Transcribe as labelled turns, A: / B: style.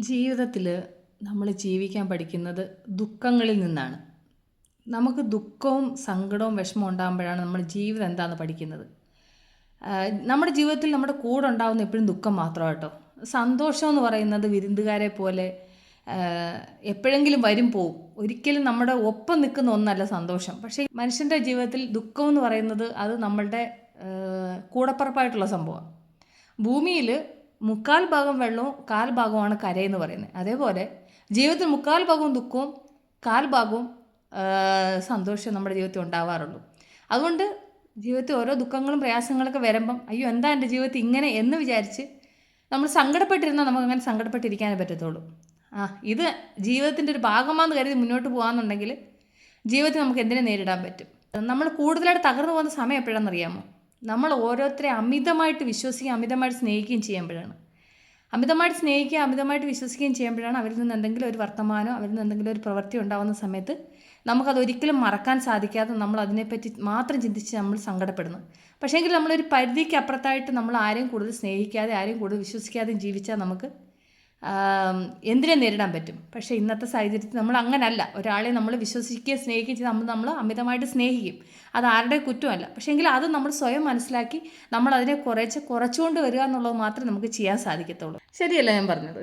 A: ജീവിതത്തിൽ നമ്മൾ ജീവിക്കാൻ പഠിക്കുന്നത് ദുഃഖങ്ങളിൽ നിന്നാണ്. നമുക്ക് ദുഃഖവും സങ്കടവും വിഷമവും ഉണ്ടാകുമ്പോഴാണ് നമ്മൾ ജീവിതം എന്താണെന്ന് പഠിക്കുന്നത്. നമ്മുടെ ജീവിതത്തിൽ നമ്മുടെ കൂടെ ഉണ്ടാകുന്ന എപ്പോഴും ദുഃഖം മാത്രമാണ് കേട്ടോ. സന്തോഷം എന്ന് പറയുന്നത് വിരുന്നുകാരെ പോലെ എപ്പോഴെങ്കിലും വരും പോവും. ഒരിക്കലും നമ്മുടെ ഒപ്പം നിൽക്കുന്ന ഒന്നല്ല സന്തോഷം. പക്ഷേ മനുഷ്യൻ്റെ ജീവിതത്തിൽ ദുഃഖം എന്ന് പറയുന്നത് അത് നമ്മളുടെ കൂടപ്പറപ്പായിട്ടുള്ള സംഭവമാണ്. ഭൂമിയിൽ 1/4 ഭാഗം വെള്ളവും 1/4 ഭാഗമാണ് കരയെന്ന് പറയുന്നത്. അതേപോലെ ജീവിതത്തിൽ 1/4 ഭാഗവും ദുഃഖവും 1/4 ഭാഗവും സന്തോഷം നമ്മുടെ ജീവിതത്തിൽ ഉണ്ടാവാറുള്ളൂ. അതുകൊണ്ട് ജീവിതത്തിൽ ഓരോ ദുഃഖങ്ങളും പ്രയാസങ്ങളൊക്കെ വരുമ്പം അയ്യോ എന്താ എൻ്റെ ജീവിതത്തിൽ ഇങ്ങനെ എന്ന് വിചാരിച്ച് നമ്മൾ സങ്കടപ്പെട്ടിരുന്നാൽ നമുക്ക് അങ്ങനെ സങ്കടപ്പെട്ടിരിക്കാനേ പറ്റത്തുള്ളൂ. ഇത് ജീവിതത്തിൻ്റെ ഒരു ഭാഗമാണെന്ന് കരുതി മുന്നോട്ട് പോകാമെന്നുണ്ടെങ്കിൽ ജീവിതത്തിൽ നമുക്ക് എന്തിനെ നേരിടാൻ പറ്റും. നമ്മൾ കൂടുതലായിട്ട് തകർന്നു പോകുന്ന സമയം എപ്പോഴാണെന്നറിയാമോ? നമ്മൾ ഓരോരുത്തരെ അമിതമായിട്ട് വിശ്വസിക്കുകയും അമിതമായിട്ട് സ്നേഹിക്കുകയും ചെയ്യുമ്പോഴാണ്. അമിതമായിട്ട് സ്നേഹിക്കുകയും അമിതമായിട്ട് വിശ്വസിക്കുകയും ചെയ്യുമ്പോഴാണ് അവരിൽ നിന്ന് എന്തെങ്കിലും ഒരു വർത്തമാനമോ അവരിൽ നിന്ന് എന്തെങ്കിലും ഒരു പ്രവൃത്തി ഉണ്ടാകുന്ന സമയത്ത് നമുക്കതൊരിക്കലും മറക്കാൻ സാധിക്കാതെ നമ്മൾ അതിനെപ്പറ്റി മാത്രം ചിന്തിച്ച് നമ്മൾ സങ്കടപ്പെടുന്നു. പക്ഷേങ്കിൽ നമ്മളൊരു പരിധിക്ക് അപ്പുറത്തായിട്ട് നമ്മൾ ആരെയും കൂടുതൽ സ്നേഹിക്കാതെ ആരെയും കൂടുതൽ വിശ്വസിക്കാതെയും ജീവിച്ചാൽ നമുക്ക് എന്തിനെ നേരിടാൻ പറ്റും. പക്ഷേ ഇന്നത്തെ സാഹചര്യത്തിൽ നമ്മൾ അങ്ങനല്ല. ഒരാളെ നമ്മൾ വിശ്വസിക്കുകയും സ്നേഹിക്കുകയും ചെയ്ത് നമ്മൾ അമിതമായിട്ട് സ്നേഹിക്കും. അത് ആരുടെ കുറ്റമല്ല. പക്ഷേങ്കിൽ അത് നമ്മൾ സ്വയം മനസ്സിലാക്കി നമ്മൾ അതിനെ കുറച്ചുകൊണ്ട് വരിക എന്നുള്ളത് മാത്രമേ നമുക്ക് ചെയ്യാൻ സാധിക്കത്തുള്ളൂ. ശരിയല്ല ഞാൻ പറഞ്ഞത്?